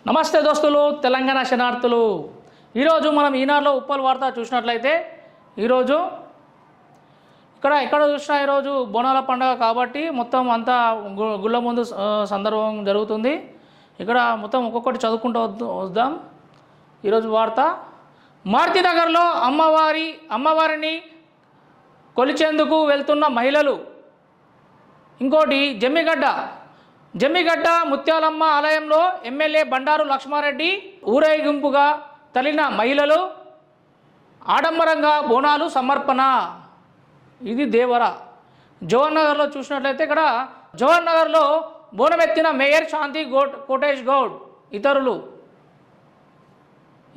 నమస్తే దోస్తులు, తెలంగాణ శనార్థులు. ఈరోజు మనం ఈనాడులో ఉప్పల్ వార్త చూసినట్లయితే ఈరోజు ఎక్కడ చూసినా ఈరోజు బోనాల పండుగ కాబట్టి మొత్తం అంతా గుళ్ళ ముందు సందర్భం జరుగుతుంది. ఇక్కడ మొత్తం ఒక్కొక్కటి చదువుకుంటూ వద్దాం. ఈరోజు వార్త, మారుతినగర్లో అమ్మవారిని కొలిచేందుకు వెళ్తున్న మహిళలు. ఇంకోటి జమ్మిగడ్డ ముత్యాలమ్మ ఆలయంలో ఎమ్మెల్యే బండారు లక్ష్మారెడ్డి ఊరేగింపుగా తలిన మహిళలు, ఆడంబరంగా బోనాలు సమర్పణ. ఇది దేవర. జవహర్ నగర్లో చూసినట్లయితే ఇక్కడ జవహర్ నగర్లో బోనమెత్తిన మేయర్ శాంతి కోటేష్ గౌడ్ ఇతరులు.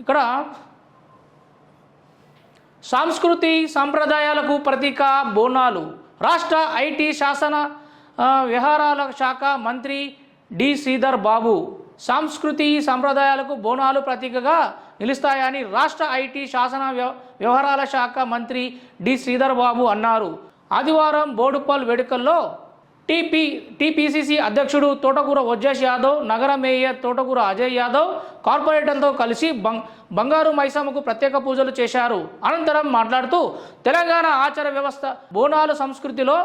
ఇక్కడ సంస్కృతి సంప్రదాయాలకు ప్రతీక బోనాలు. రాష్ట్ర ఐటీ శాసన వ్యవహారాల శాఖ మంత్రి డి శ్రీధర్ బాబు, సంస్కృతి సంప్రదాయాలకు బోనాలు ప్రతీకగా నిలుస్తాయని రాష్ట్ర ఐటీ శాసన వ్యవహారాల శాఖ మంత్రి డి శ్రీధర్ బాబు అన్నారు. ఆదివారం బోడుప్పల్ వేడుకల్లో టీపీసీసీ అధ్యక్షుడు తోటకూర వజ్జేష్ యాదవ్, నగర మేయర్ తోటకూర అజయ్ యాదవ్ కార్పొరేటర్లతో కలిసి బంగారు మైసమ్మకు ప్రత్యేక పూజలు చేశారు. అనంతరం మాట్లాడుతూ తెలంగాణ ఆచార వ్యవస్థ బోనాలు సంస్కృతిలో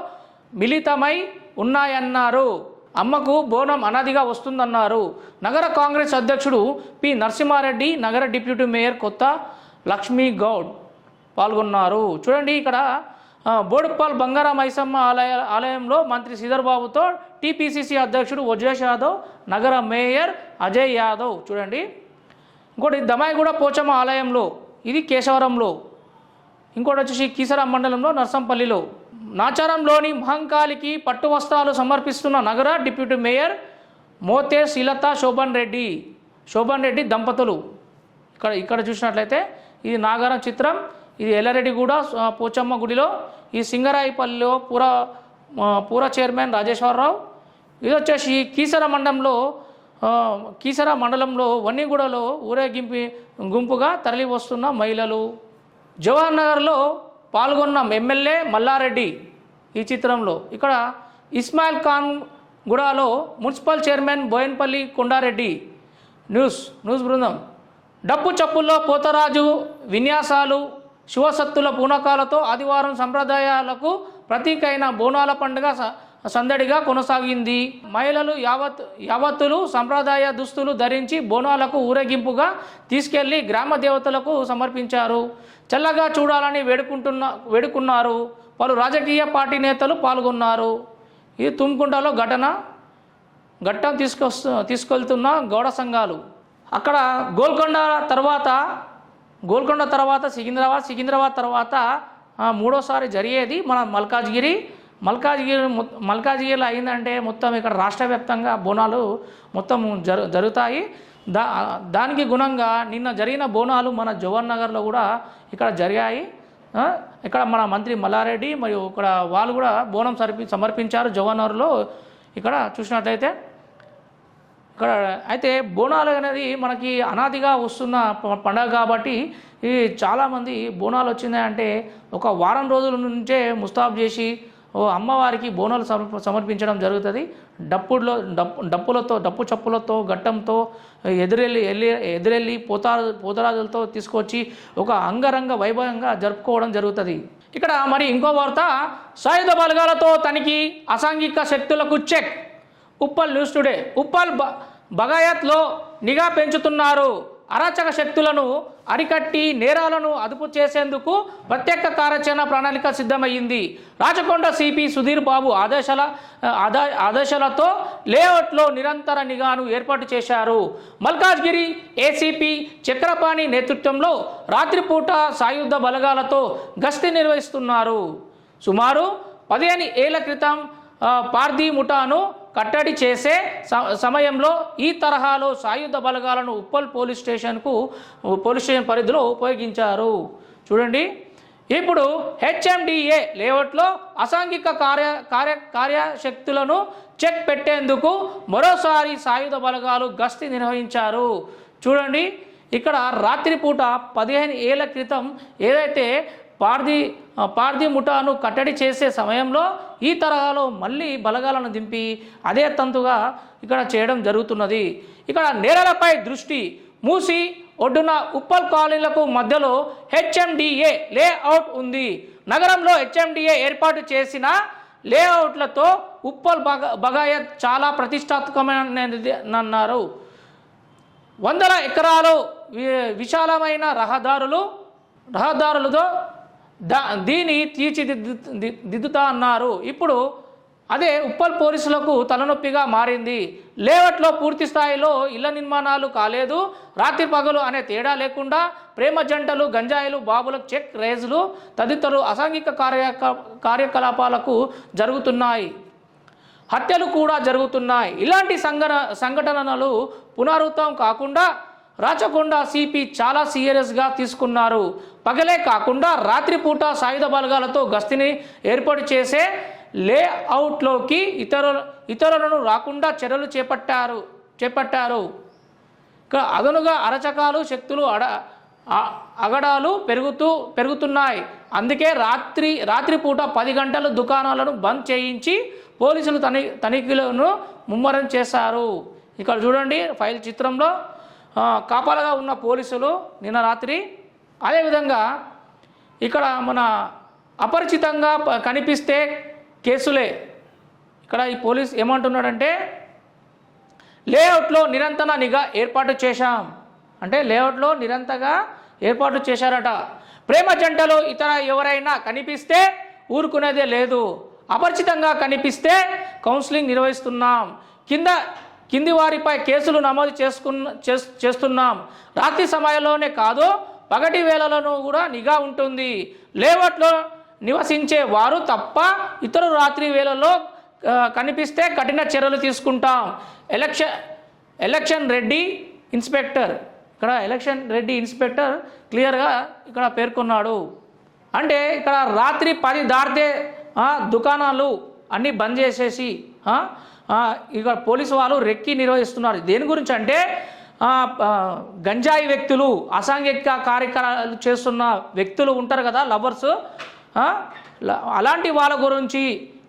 మిళితమై ఉన్నాయన్నారు. అమ్మకు బోనం అనాదిగా వస్తుందన్నారు. నగర కాంగ్రెస్ అధ్యక్షుడు పి నరసింహారెడ్డి, నగర డిప్యూటీ మేయర్ కొత్త లక్ష్మీ గౌడ్ పాల్గొన్నారు. చూడండి, ఇక్కడ బోడుప్పల్ బంగార మైసమ్మ ఆలయంలో మంత్రి శ్రీధర్ బాబుతో టీపీసీసీ అధ్యక్షుడు వజ్రేష్ యాదవ్, నగర మేయర్ అజయ్ యాదవ్. చూడండి, ఇంకోటి దమాయిగూడ పోచమ్మ ఆలయంలో, ఇది కేశవరంలో. ఇంకోటి వచ్చేసి కీసర మండలంలో నర్సంపల్లిలో. నాచారంలోని మహంకాళికి పట్టు వస్త్రాలు సమర్పిస్తున్న నగర డిప్యూటీ మేయర్ మోతే శీలత శోభన్ రెడ్డి దంపతులు. ఇక్కడ చూసినట్లయితే ఇది నాగారం చిత్రం. ఇది ఎల్లారెడ్డిగూడ పోచమ్మ గుడిలో. ఈ సింగరాయిపల్లిలో పూర చైర్మన్ రాజేశ్వరరావు. ఇది వచ్చేసి కీసర మండలంలో వన్నిగూడలో గుంపుగా తరలి వస్తున్న మహిళలు. జవహర్ నగర్లో పాల్గొన్న ఎమ్మెల్యే మల్లారెడ్డి ఈ చిత్రంలో. ఇక్కడ ఇస్మాయిల్ ఖాన్ గూడలో municipal chairman Boyanpally Kondareddy. News బృందం. డప్పు చప్పుల్లో పోతరాజు విన్యాసాలు, శివసత్తుల పూనకాలతో ఆదివారం సంప్రదాయాలకు ప్రతీక అయిన బోనాల పండుగ సందడిగా కొనసాగింది. మహిళలు యావత్తులు సంప్రదాయ దుస్తులు ధరించి బోనాలకు ఊరేగింపుగా తీసుకెళ్లి గ్రామ దేవతలకు సమర్పించారు. చల్లగా చూడాలని వేడుకున్నారు. పలు రాజకీయ పార్టీ నేతలు పాల్గొన్నారు. ఇది తుమ్కుంటలో ఘట్టం తీసుకెళ్తున్న గౌడ సంఘాలు. అక్కడ గోల్కొండ తర్వాత సికింద్రాబాద్ తర్వాత మూడోసారి జరిగేది మన మల్కాజ్గిరిలో అయిందంటే మొత్తం ఇక్కడ రాష్ట్ర వ్యాప్తంగా బోనాలు మొత్తం జరుగుతాయి. దానికి గుణంగా నిన్న జరిగిన బోనాలు మన జవహర్ నగర్లో కూడా ఇక్కడ జరిగాయి. ఇక్కడ మన మంత్రి మల్లారెడ్డి మరియు ఇక్కడ వాళ్ళు కూడా బోనం సమర్పించారు జవహర్ నగర్లో. ఇక్కడ చూసినట్లయితే అయితే బోనాలు అనేది మనకి అనాదిగా వస్తున్న పండుగ కాబట్టి ఇది చాలామంది బోనాలు వచ్చినాయంటే ఒక వారం రోజుల నుంచే ముస్తాబు చేసి అమ్మవారికి బోనాలు సమర్పించడం జరుగుతుంది. డప్పులతో డప్పు చప్పులతో ఘట్టంతో ఎదురెళ్ళి పోతరాజులతో తీసుకొచ్చి ఒక అంగరంగ వైభవంగా జరుపుకోవడం జరుగుతుంది. ఇక్కడ మరి ఇంకో వార్త, సాయుధ బలగాలతో తనిఖీ, అసాంఘిక శక్తులకు check. Uppal news today. Uppal బగాయత్లో నిఘా పెంచుతున్నారు. అరాచక శక్తులను అరికట్టి నేరాలను అదుపు చేసేందుకు ప్రత్యేక కార్యాచరణ ప్రణాళిక సిద్ధమైంది. రాచకొండ సిపి సుధీర్ బాబు ఆదేశాలతో లేఅవుట్లో నిరంతర నిఘాను ఏర్పాటు చేశారు. మల్కాజ్గిరి ఏసీపీ చక్రపాణి నేతృత్వంలో రాత్రిపూట సాయుధ బలగాలతో గస్తీ నిర్వహిస్తున్నారు. సుమారు 15 ఏళ్ల క్రితం పార్దీ ముఠాను కట్టడి చేసే సమయంలో ఈ తరహాలో సాయుధ బలగాలను ఉప్పల్ పోలీస్ స్టేషన్ పరిధిలో ఉపయోగించారు. చూడండి, ఇప్పుడు హెచ్ఎండిఏ లేఅవుట్లో అసాంఘిక కార్యశక్తులను చెక్ పెట్టేందుకు మరోసారి సాయుధ బలగాలు గస్తీ నిర్వహించారు. చూడండి, ఇక్కడ రాత్రిపూట 15 ఏళ్ల క్రితం ఏదైతే పార్దీ ముఠాను కట్టడి చేసే సమయంలో ఈ తరహాలో మళ్ళీ బలగాలను దింపి అదే తంతుగా ఇక్కడ చేయడం జరుగుతున్నది. ఇక్కడ నేరాలపై దృష్టి, మూసి ఒడ్డున ఉప్పల్ కాలనీలకు మధ్యలో హెచ్ఎండిఏ లేఅవుట్ ఉంది. నగరంలో హెచ్ఎండిఏ ఏర్పాటు చేసిన లేఅవుట్లతో ఉప్పల్ బగాయత్ చాలా ప్రతిష్టాత్మకమైనదన్నారు. 100 ఎకరాలు విశాలమైన రహదారులతో దీన్ని తీర్చిదిద్దుతా అన్నారు. ఇప్పుడు అదే ఉప్పల్ పోలీసులకు తలనొప్పిగా మారింది. లేఅవుట్లో పూర్తి స్థాయిలో ఇళ్ల నిర్మాణాలు కాలేదు. రాత్రి పగలు అనే తేడా లేకుండా ప్రేమ జంటలు, గంజాయిలు, బాబులకు చెక్ రేజులు తదితర అసాంఘిక కార్యకలాపాలకు జరుగుతున్నాయి. హత్యలు కూడా జరుగుతున్నాయి. ఇలాంటి సంఘటనలు పునరావృతం కాకుండా రాచకొండ సిపి చాలా సీరియస్గా తీసుకున్నారు. పగలే కాకుండా రాత్రిపూట సాయుధ బలగాలతో గస్తీని ఏర్పాటు చేసే లేఅవుట్లోకి ఇతరులను రాకుండా చర్యలు చేపట్టారు. ఇక్కడ అదనుగా అరచకాలు, శక్తులు, అగడాలు పెరుగుతున్నాయి. అందుకే రాత్రిపూట 10 గంటలు దుకాణాలను బంద్ చేయించి పోలీసులు తనిఖీలను ముమ్మరం చేశారు. ఇక్కడ చూడండి ఫైల్ చిత్రంలో కాపలాగా ఉన్న పోలీసులు నిన్న రాత్రి. అదేవిధంగా ఇక్కడ మన అపరిచితంగా కనిపిస్తే కేసులే. ఇక్కడ ఈ పోలీస్ ఏమంటున్నాడంటే లేఅవుట్లో నిరంతర నిఘా ఏర్పాటు చేశాం అంటే లేఅవుట్లో నిరంతరంగా ఏర్పాటు చేశారట. ప్రేమ జంటలు ఇతర ఎవరైనా కనిపిస్తే ఊరుకునేదే లేదు. అపరిచితంగా కనిపిస్తే కౌన్సిలింగ్ నిర్వహిస్తున్నాం. కింది వారిపై కేసులు నమోదు చేస్తున్నాం. రాత్రి సమయంలోనే కాదు పగటి వేళలను కూడా నిఘా ఉంటుంది. లేఅవుట్లో నివసించే వారు తప్ప ఇతరు రాత్రి వేళల్లో కనిపిస్తే కఠిన చర్యలు తీసుకుంటాం. ఎలక్షన్ రెడ్డి ఇన్స్పెక్టర్ క్లియర్గా ఇక్కడ పేర్కొన్నాడు. అంటే ఇక్కడ రాత్రి 10 దాటితే దుకాణాలు అన్నీ బంద్ చేసేసి ఇక పోలీసు వాళ్ళు రెక్కి నిర్వహిస్తున్నారు. దేని గురించి అంటే గంజాయి వ్యక్తులు, అసాంఘిక కార్యకలాపాలు చేస్తున్న వ్యక్తులు ఉంటారు కదా, లవర్స్, అలాంటి వాళ్ళ గురించి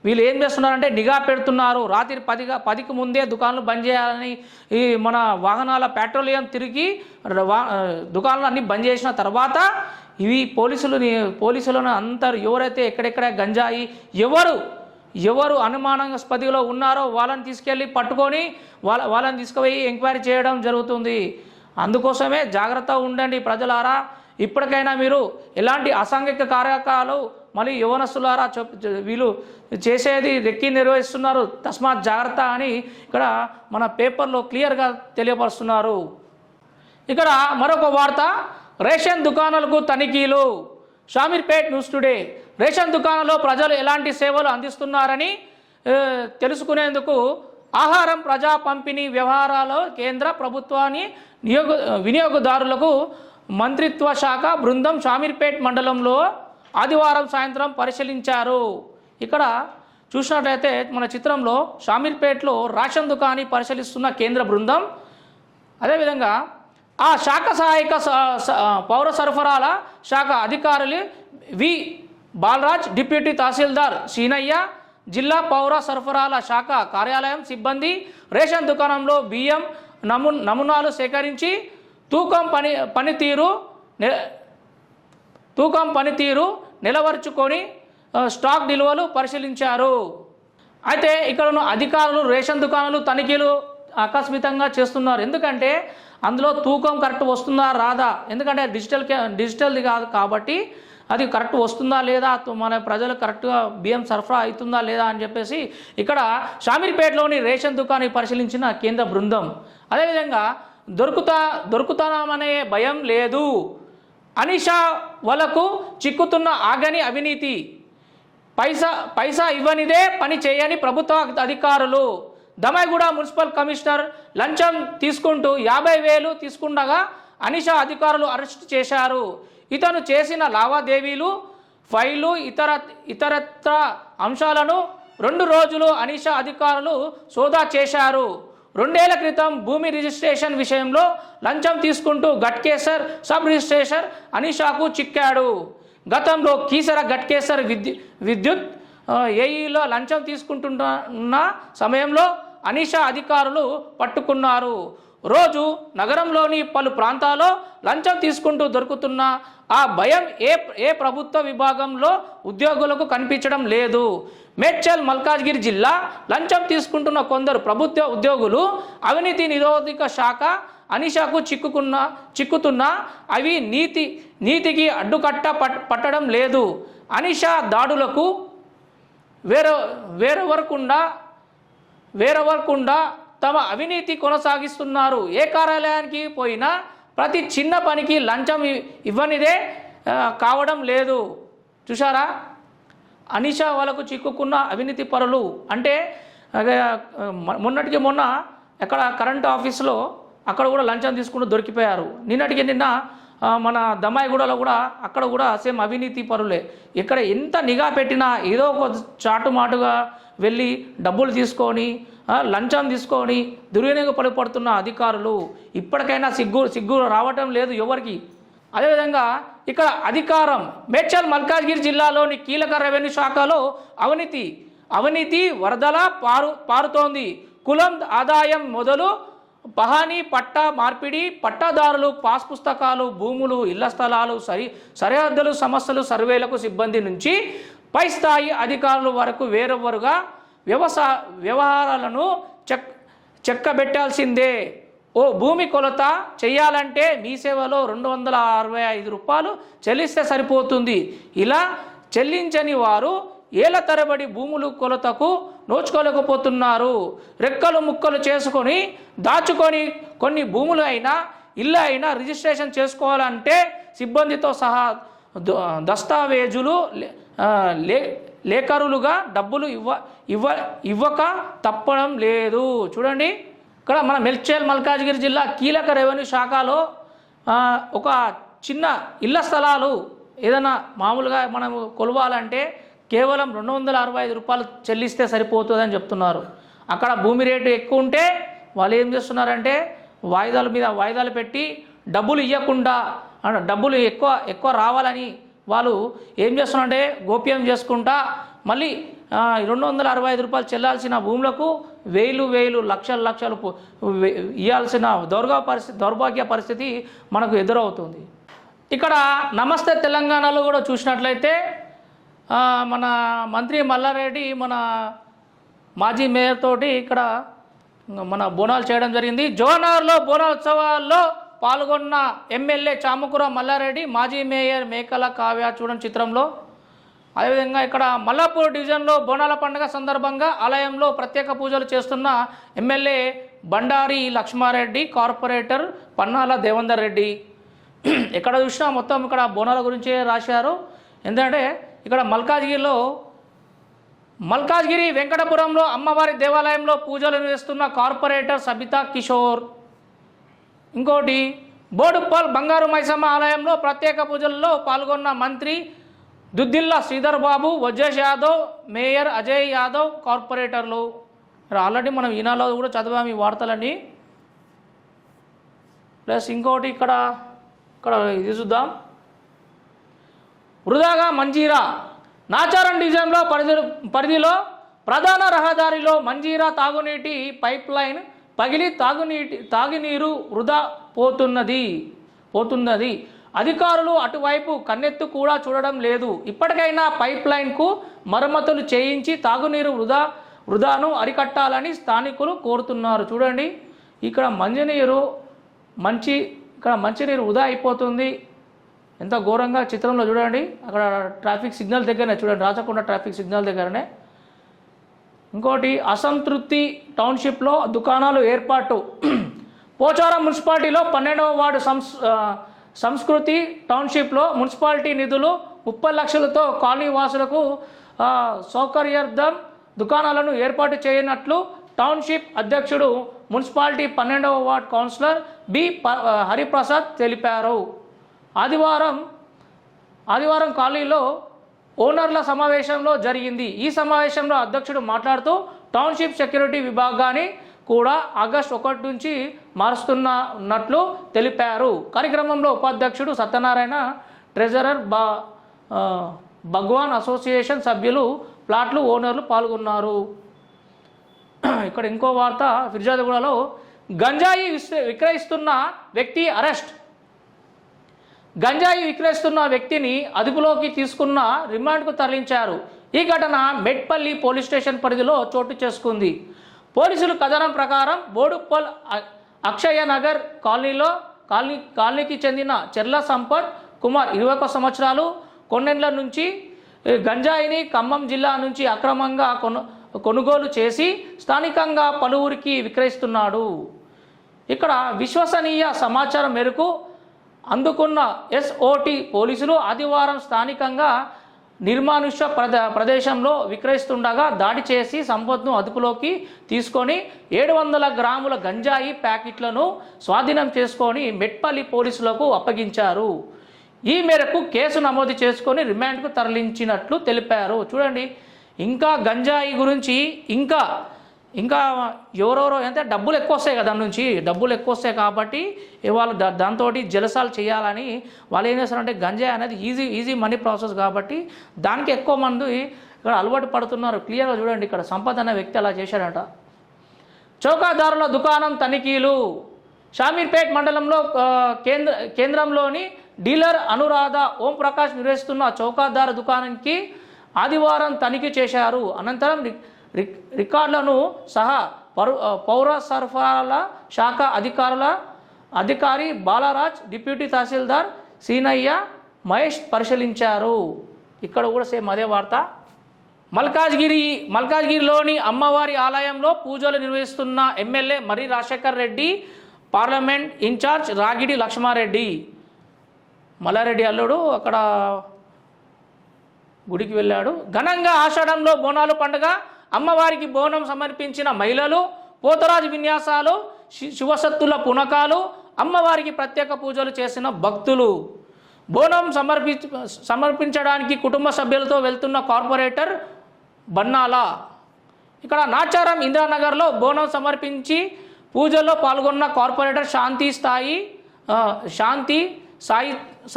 వీళ్ళు ఏం చేస్తున్నారంటే నిఘా పెడుతున్నారు. రాత్రి 10కి ముందే దుకాణాలు బంద్ చేయాలని ఈ మన వాహనాల పెట్రోలియం తిరిగి దుకాణాలు అన్నీ బంద్ చేసిన తర్వాత ఇవి పోలీసులను అంతరు ఎవరైతే ఎక్కడెక్కడ గంజాయి ఎవరు అనుమానాస్పదిలో ఉన్నారో వాళ్ళని తీసుకెళ్ళి పట్టుకొని వాళ్ళని తీసుకుపోయి ఎంక్వైరీ చేయడం జరుగుతుంది. అందుకోసమే జాగ్రత్త ఉండండి ప్రజలారా. ఇప్పటికైనా మీరు ఎలాంటి అసాంఘిక కార్యకలాపాలు మళ్ళీ యవనస్తులారా వీళ్ళు చేసేది రెక్కి నిర్వహిస్తున్నారు, తస్మాత్ జాగ్రత్త అని ఇక్కడ మన పేపర్లో క్లియర్గా తెలియపరుస్తున్నారు. ఇక్కడ మరొక వార్త, రేషన్ దుకాణాలకు తనిఖీలు. Shamirpet news today. రేషన్ దుకాణంలో ప్రజలు ఎలాంటి సేవలు అందిస్తున్నారని తెలుసుకునేందుకు ఆహారం ప్రజా పంపిణీ వ్యవహారాల కేంద్ర ప్రభుత్వాన్ని వినియోగదారులకు మంత్రిత్వ శాఖ బృందం షామీర్పేట్ మండలంలో ఆదివారం సాయంత్రం పరిశీలించారు. ఇక్కడ చూసినట్లయితే మన చిత్రంలో షామీర్పేట్లో రేషన్ దుకాణాన్ని పరిశీలిస్తున్న కేంద్ర బృందం, అదేవిధంగా ఆ శాఖ సహాయక పౌర సరఫరాల శాఖ అధికారులు వి బాలరాజ్, డిప్యూటీ తహసీల్దార్ సీనయ్య, జిల్లా పౌర సరఫరాల శాఖ కార్యాలయం సిబ్బంది రేషన్ దుకాణంలో బియ్యం నమూనాలు సేకరించి తూకం పనితీరు నిలవర్చుకొని స్టాక్ నిల్వలు పరిశీలించారు. అయితే ఇక్కడ ఉన్న అధికారులు రేషన్ దుకాణాలు తనిఖీలు ఆకస్మికంగా చేస్తున్నారు. ఎందుకంటే అందులో తూకం కరెక్ట్ వస్తుందా రాదా, ఎందుకంటే డిజిటల్ది కాదు కాబట్టి అది కరెక్ట్ వస్తుందా లేదా, మన ప్రజలు కరెక్ట్గా బియ్యం సరఫరా అవుతుందా లేదా అని చెప్పేసి ఇక్కడ షామీర్పేటలోని రేషన్ దుకాణాన్ని పరిశీలించిన కేంద్ర బృందం. అదేవిధంగా దొరుకుతామనే భయం లేదు, అనిషా వలకు చిక్కుతున్న ఆగని అవినీతి, పైసా ఇవ్వనిదే పని చేయని ప్రభుత్వ అధికారులు. దమైగూడ మున్సిపల్ కమిషనర్ లంచం తీసుకుంటూ 50,000 తీసుకుండగా అనిషా అధికారులు అరెస్ట్ చేశారు. ఇతను చేసిన లావాదేవీలు, ఫైలు, ఇతరత్ర అంశాలను 2 రోజులు అనిషా అధికారులు సోదా చేశారు. 2 ఏళ్ల క్రితం భూమి రిజిస్ట్రేషన్ విషయంలో లంచం తీసుకుంటూ గట్కేసర్ సబ్ రిజిస్ట్రేషన్ అనిషాకు చిక్కాడు. గతంలో కీసర గట్కేసర్ విద్యుత్ ఏఈలో లంచం తీసుకుంటున్న సమయంలో అనిషా అధికారులు పట్టుకున్నారు. రోజు నగరంలోని పలు ప్రాంతాల్లో లంచం తీసుకుంటూ దొరుకుతున్న ఆ భయం ఏ ప్రభుత్వ విభాగంలో ఉద్యోగులకు కనిపించడం లేదు. మేడ్చల్ మల్కాజ్గిరి జిల్లా లంచం తీసుకుంటున్న కొందరు ప్రభుత్వ ఉద్యోగులు అవినీతి నిరోధక శాఖ అనిషాకు చిక్కుతున్నా అవి నీతికి అడ్డుకట్ట పట్టడం లేదు. అనిషా దాడులకు వేరెవరకుండా తమ అవినీతి కొనసాగిస్తున్నారు. ఏ కార్యాలయానికి పోయినా ప్రతి చిన్న పనికి లంచం ఇవ్వనిదే కావడం లేదు. చూసారా, అనిషా వాళ్ళకు చిక్కుకున్న అవినీతి పరులు అంటే మొన్నటికి మొన్న ఎక్కడ కరెంట్ ఆఫీసులో అక్కడ కూడా లంచం తీసుకుంటూ దొరికిపోయారు. నిన్న మన దమ్మాయిగూడలో కూడా అక్కడ కూడా సేమ్ అవినీతి పరులే. ఇక్కడ ఎంత నిఘా పెట్టినా ఏదో ఒక చాటుమాటుగా వెళ్ళి డబ్బులు తీసుకొని లంచం తీసుకొని దుర్వినియోగ పడుతున్న అధికారులు ఇప్పటికైనా సిగ్గు రావటం లేదు ఎవరికి. అదేవిధంగా ఇక్కడ అధికారం మేడ్చల్ మల్కాజ్గిరి జిల్లాలోని కీలక రెవెన్యూ శాఖలో అవినీతి వరదలా పారుతోంది. కులం ఆదాయం మొదలు పహానీ పట్టా మార్పిడి, పట్టాదారులు, పాస్ పుస్తకాలు, భూములు, ఇళ్ల స్థలాలు, సరిహద్దులు సమస్యలు, సర్వేలకు సిబ్బంది నుంచి పై స్థాయి అధికారుల వరకు వేరెవరుగా వ్యవహారాలను చెక్కబెట్టాల్సిందే. ఓ భూమి కొలత చేయాలంటే మీ సేవలో 265 రూపాయలు చెల్లిస్తే సరిపోతుంది. ఇలా చెల్లించని వారు ఏళ్ల తరబడి భూములు కొలతకు నోచుకోలేకపోతున్నారు. రెక్కలు ముక్కలు చేసుకొని దాచుకొని కొన్ని భూములు అయినా ఇల్లు అయినా రిజిస్ట్రేషన్ చేసుకోవాలంటే సిబ్బందితో సహా దస్తావేజులు లేఖరులుగా డబ్బులు ఇవ్వక తప్పడం లేదు. చూడండి, ఇక్కడ మన మేడ్చల్ మల్కాజ్గిరి జిల్లా కీలక రెవెన్యూ శాఖలో ఒక చిన్న ఇళ్ల స్థలాలు ఏదైనా మామూలుగా మనం కొలవాలంటే కేవలం 265 రూపాయలు చెల్లిస్తే సరిపోతుందని చెప్తున్నారు. అక్కడ భూమి రేటు ఎక్కువ ఉంటే వాళ్ళు ఏం చేస్తున్నారంటే వాయిదాల మీద వాయిదాలు పెట్టి డబ్బులు ఇవ్వకుండా డబ్బులు ఎక్కువ రావాలని వాళ్ళు ఏం చేస్తున్నారంటే గోప్యం చేసుకుంటా మళ్ళీ 265 రూపాయలు చెల్లాల్సిన భూములకు వేలు లక్షలు ఇవ్వాల్సిన దౌర్భాగ్య పరిస్థితి మనకు ఎదురవుతుంది. ఇక్కడ నమస్తే తెలంగాణలో కూడా చూసినట్లయితే మన మంత్రి మల్లారెడ్డి మన మాజీ మేయర్ తోటి ఇక్కడ మన బోనాలు చేయడం జరిగింది. జోనార్లో బోనాలోత్సవాల్లో పాల్గొన్న ఎమ్మెల్యే చామకూర మల్లారెడ్డి, మాజీ మేయర్ మేకల కావ్య చూడండి చిత్రంలో. అదేవిధంగా ఇక్కడ మల్లాపూర్ డివిజన్లో బోనాల పండుగ సందర్భంగా ఆలయంలో ప్రత్యేక పూజలు చేస్తున్న ఎమ్మెల్యే బండారి లక్ష్మారెడ్డి, కార్పొరేటర్ పన్నాల దేవేందర్ రెడ్డి. ఎక్కడ చూసినా మొత్తం ఇక్కడ బోనాల గురించే రాశారు. ఎందుకంటే ఇక్కడ మల్కాజ్గిరి వెంకటపురంలో అమ్మవారి దేవాలయంలో పూజలు నిర్వహిస్తున్న కార్పొరేటర్ సబితా కిషోర్. ఇంకోటి బోడుప్పల్ బంగారు మైసమ్మ ఆలయంలో ప్రత్యేక పూజల్లో పాల్గొన్న మంత్రి దుద్దిల్లా శ్రీధర్ బాబు, వజ్జేష్ యాదవ్, మేయర్ అజయ్ యాదవ్ కార్పొరేటర్లు. ఆల్రెడీ మనం ఈనాలో కూడా చదివాము ఈ వార్తలన్నీ. ప్లస్ ఇంకోటి ఇక్కడ ఇది చూద్దాం. వృధాగా మంజీరా నాచారం డివిజన్లో పరిధిలో ప్రధాన రహదారిలో మంజీరా తాగునీటి పైప్ లైన్ పగిలి తాగునీరు వృధా పోతున్నది. అధికారులు అటువైపు కన్నెత్తు కూడా చూడడం లేదు. ఇప్పటికైనా పైప్ లైన్కు మరమ్మతులు చేయించి తాగునీరు వృధాను అరికట్టాలని స్థానికులు కోరుతున్నారు. చూడండి, ఇక్కడ మంచినీరు వృధా అయిపోతుంది. ఎంత ఘోరంగా చిత్రంలో చూడండి. అక్కడ ట్రాఫిక్ సిగ్నల్ దగ్గరనే చూడండి, రాచకొండ ట్రాఫిక్ సిగ్నల్ దగ్గరనే. ఇంకోటి అసంతృప్తి టౌన్షిప్లో దుకాణాలు ఏర్పాటు. పోచారం మున్సిపాలిటీలో 12వ వార్డు సంస్కృతి టౌన్షిప్లో మున్సిపాలిటీ నిధులు 30 లక్షలతో కాలనీ వాసులకు సౌకర్యార్థం దుకాణాలను ఏర్పాటు చేయనట్లు టౌన్షిప్ అధ్యక్షుడు మున్సిపాలిటీ 12వ వార్డు కౌన్సిలర్ బి హరిప్రసాద్ తెలిపారు. ఆదివారం కాలనీలో ఓనర్ల సమావేశంలో జరిగింది. ఈ సమావేశంలో అధ్యక్షుడు మాట్లాడుతూ టౌన్షిప్ సెక్యూరిటీ విభాగాన్ని కూడా ఆగస్టు 1 నుంచి మారుస్తున్నట్లు తెలిపారు. కార్యక్రమంలో ఉపాధ్యక్షుడు సత్యనారాయణ, ట్రెజరర్ భగవాన్ అసోసియేషన్ సభ్యులు, ప్లాట్లు ఓనర్లు పాల్గొన్నారు. ఇక్కడ ఇంకో వార్త, ఫిర్జాదిగూడలో గంజాయి విక్రయిస్తున్న వ్యక్తి అరెస్ట్. గంజాయి విక్రయిస్తున్న వ్యక్తిని అదుపులోకి తీసుకున్న రిమాండ్కు తరలించారు. ఈ ఘటన మెట్పల్లి పోలీస్ స్టేషన్ పరిధిలో చోటు చేసుకుంది. పోలీసులు కథనం ప్రకారం బోడుప్పల్ అక్షయ నగర్ కాలనీకి చెందిన చెర్ల సంపత్ కుమార్ 21 సంవత్సరాలు కొన్నేళ్ల నుంచి గంజాయిని ఖమ్మం జిల్లా నుంచి అక్రమంగా కొనుగోలు చేసి స్థానికంగా పలువురికి విక్రయిస్తున్నాడు. ఇక్కడ విశ్వసనీయ సమాచారం మేరకు అందుకున్న SOT పోలీసులు ఆదివారం స్థానికంగా నిర్మానుష్య ప్రదేశంలో విక్రయిస్తుండగా దాడి చేసి సంపత్ను అదుపులోకి తీసుకొని 700 గ్రాముల గంజాయి ప్యాకెట్లను స్వాధీనం చేసుకొని మెట్పల్లి పోలీసులకు అప్పగించారు. ఈ మేరకు కేసు నమోదు చేసుకొని రిమాండ్కు తరలించినట్లు తెలిపారు. చూడండి, ఇంకా గంజాయి గురించి ఇంకా ఎవరెవరో అంటే డబ్బులు ఎక్కువ వస్తాయి కదా, దాని నుంచి డబ్బులు ఎక్కువ వస్తాయి కాబట్టి వాళ్ళు దాంతో జలసాలు చేయాలని వాళ్ళు ఏం చేస్తారంటే గంజాయి అనేది ఈజీ మనీ ప్రాసెస్ కాబట్టి దానికి ఎక్కువ మంది ఇక్కడ అలవాటు పడుతున్నారు. క్లియర్గా చూడండి, ఇక్కడ సంపత్ అనే వ్యక్తి అలా చేశాడట. చౌకాదారుల దుకాణం తనిఖీలు. షామీర్పేట్ మండలంలో కేంద్రంలోని డీలర్ అనురాధ ఓం ప్రకాష్ నిర్వహిస్తున్న చౌకాదారు దుకాణానికి ఆదివారం తనిఖీ చేశారు. అనంతరం రికార్డులను సహా పౌర సరఫరాల శాఖ అధికారి బాలరాజ్, డిప్యూటీ తహసీల్దార్ సీనయ్య, మహేష్ పరిశీలించారు. ఇక్కడ కూడా సేమ్ అదే వార్త. మల్కాజ్గిరిలోని అమ్మవారి ఆలయంలో పూజలు నిర్వహిస్తున్న ఎమ్మెల్యే మర్రి రాజశేఖర్ రెడ్డి, పార్లమెంట్ ఇన్ఛార్జ్ రాగిడి లక్ష్మారెడ్డి, మల్లారెడ్డి అల్లుడు అక్కడ గుడికి వెళ్ళాడు. ఘనంగా ఆషాఢంలో బోనాలు పండుగ. అమ్మవారికి బోనం సమర్పించిన మహిళలు, పోతరాజు విన్యాసాలు, శివసత్తుల పునకాలు, అమ్మవారికి ప్రత్యేక పూజలు చేసిన భక్తులు. బోనం సమర్పించడానికి కుటుంబ సభ్యులతో వెళ్తున్న కార్పొరేటర్ బన్నాల. ఇక్కడ నాచారం ఇందిరానగర్లో బోనం సమర్పించి పూజల్లో పాల్గొన్న కార్పొరేటర్ శాంతి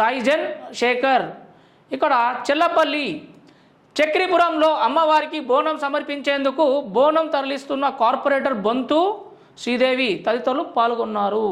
సాయిజన్ శేఖర్. ఇక్కడ చెల్లపల్లి చక్రీపురంలో అమ్మవారికి బోనం సమర్పించేందుకు బోనం తరలిస్తున్న కార్పొరేటర్ బొంతు శ్రీదేవి తదితరులు పాల్గొన్నారు.